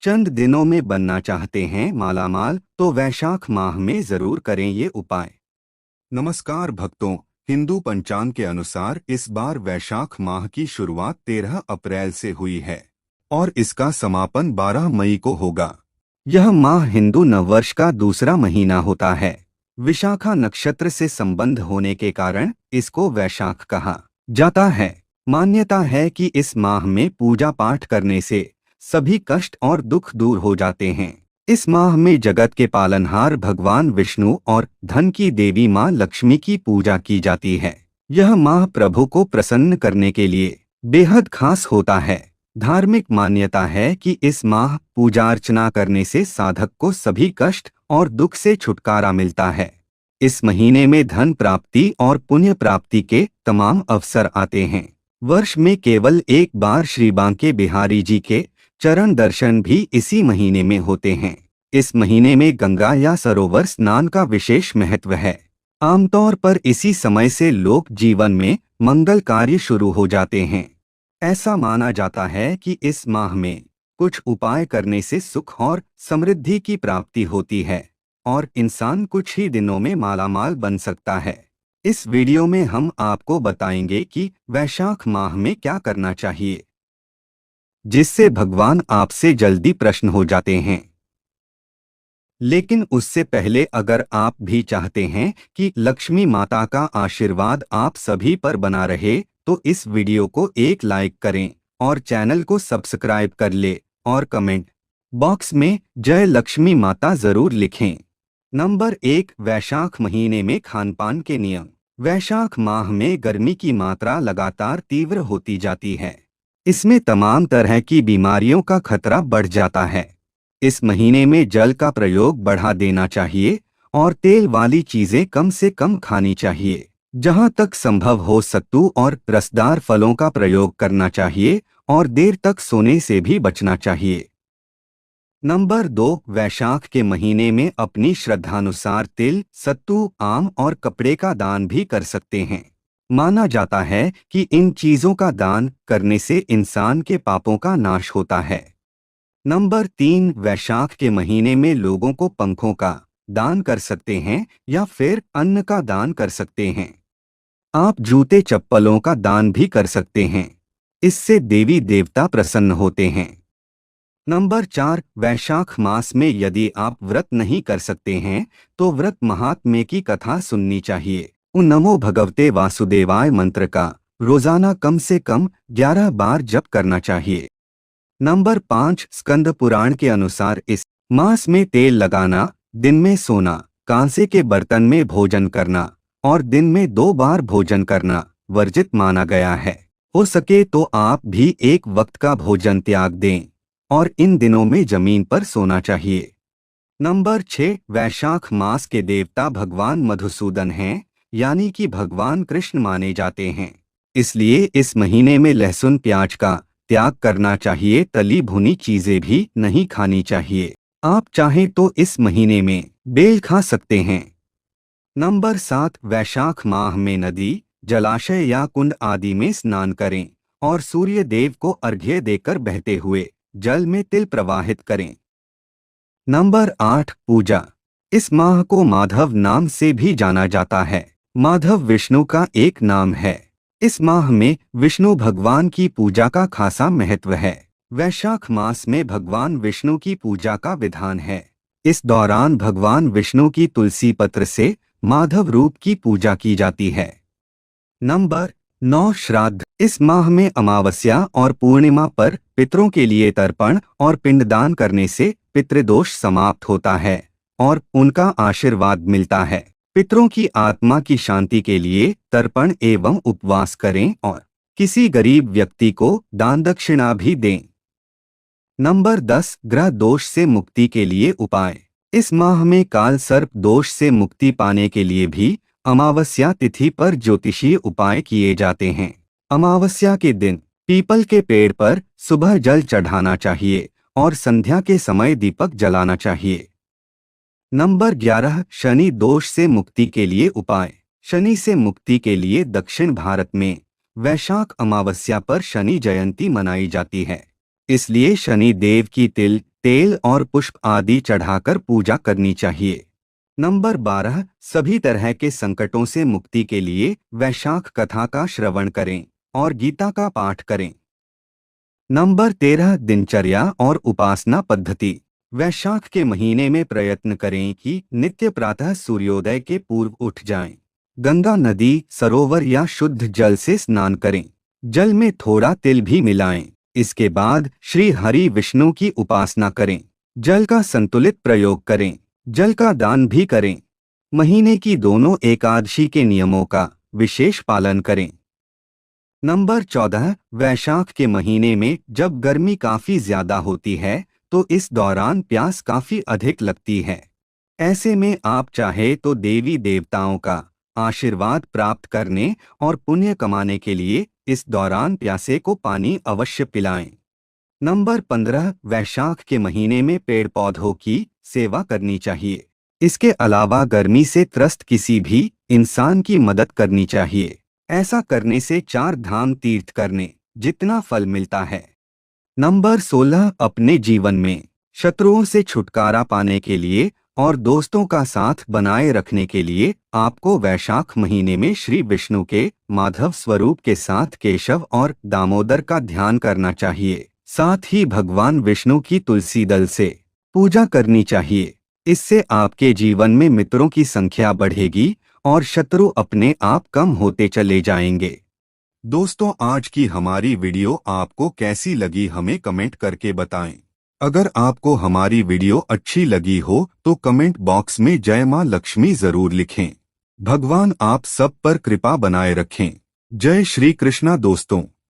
चंद दिनों में बनना चाहते हैं मालामाल तो वैशाख माह में जरूर करें ये उपाय। नमस्कार भक्तों, हिंदू पंचांग के अनुसार इस बार वैशाख माह की शुरुआत 13 अप्रैल से हुई है और इसका समापन 12 मई को होगा। यह माह हिंदू नववर्ष का दूसरा महीना होता है। विशाखा नक्षत्र से संबंध होने के कारण इसको वैशाख कहा जाता है। मान्यता है कि इस माह में पूजा पाठ करने से सभी कष्ट और दुख दूर हो जाते हैं। इस माह में जगत के पालनहार भगवान विष्णु और धन की देवी मां लक्ष्मी की पूजा की जाती है। यह माह प्रभु को प्रसन्न करने के लिए बेहद खास होता है। धार्मिक मान्यता है कि इस माह पूजा अर्चना करने से साधक को सभी कष्ट और दुख से छुटकारा मिलता है। इस महीने में धन प्राप्ति और पुण्य प्राप्ति के तमाम अवसर आते हैं। वर्ष में केवल एक बार श्री बांके बिहारी जी के चरण दर्शन भी इसी महीने में होते हैं। इस महीने में गंगा या सरोवर स्नान का विशेष महत्व है। आमतौर पर इसी समय से लोक जीवन में मंगल कार्य शुरू हो जाते हैं। ऐसा माना जाता है कि इस माह में कुछ उपाय करने से सुख और समृद्धि की प्राप्ति होती है और इंसान कुछ ही दिनों में मालामाल बन सकता है। इस वीडियो में हम आपको बताएंगे कि वैशाख माह में क्या करना चाहिए जिससे भगवान आपसे जल्दी प्रसन्न हो जाते हैं। लेकिन उससे पहले अगर आप भी चाहते हैं कि लक्ष्मी माता का आशीर्वाद आप सभी पर बना रहे तो इस वीडियो को एक लाइक करें और चैनल को सब्सक्राइब कर ले और कमेंट बॉक्स में जय लक्ष्मी माता जरूर लिखें। नंबर 1, वैशाख महीने में खानपान के नियम। वैशाख माह में गर्मी की मात्रा लगातार तीव्र होती जाती है। इसमें तमाम तरह की बीमारियों का खतरा बढ़ जाता है। इस महीने में जल का प्रयोग बढ़ा देना चाहिए और तेल वाली चीजें कम से कम खानी चाहिए। जहां तक संभव हो सत्तू और रसदार फलों का प्रयोग करना चाहिए और देर तक सोने से भी बचना चाहिए। नंबर 2, वैशाख के महीने में अपनी श्रद्धानुसार तिल, सत्तू, आम और कपड़े का दान भी कर सकते हैं। माना जाता है कि इन चीजों का दान करने से इंसान के पापों का नाश होता है। नंबर 3, वैशाख के महीने में लोगों को पंखों का दान कर सकते हैं या फिर अन्न का दान कर सकते हैं। आप जूते चप्पलों का दान भी कर सकते हैं। इससे देवी देवता प्रसन्न होते हैं। नंबर 4, वैशाख मास में यदि आप व्रत नहीं कर सकते हैं तो व्रत महात्म्य की कथा सुननी चाहिए। उन नमो भगवते वासुदेवाय मंत्र का रोजाना कम से कम 11 बार जप करना चाहिए। नंबर 5, स्कंद पुराण के अनुसार इस मास में तेल लगाना, दिन में सोना, कांसे के बर्तन में भोजन करना और दिन में 2 बार भोजन करना वर्जित माना गया है। हो सके तो आप भी एक वक्त का भोजन त्याग दें और इन दिनों में जमीन पर सोना चाहिए। नंबर 6, वैशाख मास के देवता भगवान मधुसूदन हैं, यानी कि भगवान कृष्ण माने जाते हैं। इसलिए इस महीने में लहसुन प्याज का त्याग करना चाहिए। तली भुनी चीजें भी नहीं खानी चाहिए। आप चाहें तो इस महीने में बेल खा सकते हैं। नंबर 7, वैशाख माह में नदी, जलाशय या कुंड आदि में स्नान करें और सूर्य देव को अर्घ्य देकर बहते हुए जल में तिल प्रवाहित करें। नंबर 8, पूजा। इस माह को माधव नाम से भी जाना जाता है। माधव विष्णु का एक नाम है। इस माह में विष्णु भगवान की पूजा का खासा महत्व है। वैशाख मास में भगवान विष्णु की पूजा का विधान है। इस दौरान भगवान विष्णु की तुलसी पत्र से माधव रूप की पूजा की जाती है। नंबर 9, श्राद्ध। इस माह में अमावस्या और पूर्णिमा पर पितरों के लिए तर्पण और पिंडदान करने से पितृदोष समाप्त होता है और उनका आशीर्वाद मिलता है। पितरों की आत्मा की शांति के लिए तर्पण एवं उपवास करें और किसी गरीब व्यक्ति को दान दक्षिणा भी दें। नंबर 10, ग्रह दोष से मुक्ति के लिए उपाय। इस माह में काल सर्प दोष से मुक्ति पाने के लिए भी अमावस्या तिथि पर ज्योतिषीय उपाय किए जाते हैं। अमावस्या के दिन पीपल के पेड़ पर सुबह जल चढ़ाना चाहिए और संध्या के समय दीपक जलाना चाहिए। नंबर 11, शनि दोष से मुक्ति के लिए उपाय। शनि से मुक्ति के लिए दक्षिण भारत में वैशाख अमावस्या पर शनि जयंती मनाई जाती है। इसलिए शनि देव की तिल, तेल और पुष्प आदि चढ़ाकर पूजा करनी चाहिए। नंबर 12, सभी तरह के संकटों से मुक्ति के लिए वैशाख कथा का श्रवण करें और गीता का पाठ करें। नंबर 13, दिनचर्या और उपासना पद्धति। वैशाख के महीने में प्रयत्न करें कि नित्य प्रातः सूर्योदय के पूर्व उठ जाएं। गंगा नदी, सरोवर या शुद्ध जल से स्नान करें। जल में थोड़ा तिल भी मिलाएं। इसके बाद श्री हरि विष्णु की उपासना करें। जल का संतुलित प्रयोग करें। जल का दान भी करें। महीने की दोनों एकादशी के नियमों का विशेष पालन करें। नंबर 14, वैशाख के महीने में जब गर्मी काफी ज्यादा होती है तो इस दौरान प्यास काफी अधिक लगती है। ऐसे में आप चाहे तो देवी देवताओं का आशीर्वाद प्राप्त करने और पुण्य कमाने के लिए इस दौरान प्यासे को पानी अवश्य पिलाएं। नंबर 15, वैशाख के महीने में पेड़ पौधों की सेवा करनी चाहिए। इसके अलावा गर्मी से त्रस्त किसी भी इंसान की मदद करनी चाहिए। ऐसा करने से 4 धाम तीर्थ करने जितना फल मिलता है। नंबर 16, अपने जीवन में शत्रुओं से छुटकारा पाने के लिए और दोस्तों का साथ बनाए रखने के लिए आपको वैशाख महीने में श्री विष्णु के माधव स्वरूप के साथ केशव और दामोदर का ध्यान करना चाहिए। साथ ही भगवान विष्णु की तुलसी दल से पूजा करनी चाहिए। इससे आपके जीवन में मित्रों की संख्या बढ़ेगी और शत्रु अपने आप कम होते चले जाएंगे। दोस्तों, आज की हमारी वीडियो आपको कैसी लगी हमें कमेंट करके बताएं। अगर आपको हमारी वीडियो अच्छी लगी हो तो कमेंट बॉक्स में जय मां लक्ष्मी जरूर लिखें। भगवान आप सब पर कृपा बनाए रखें। जय श्री कृष्णा दोस्तों।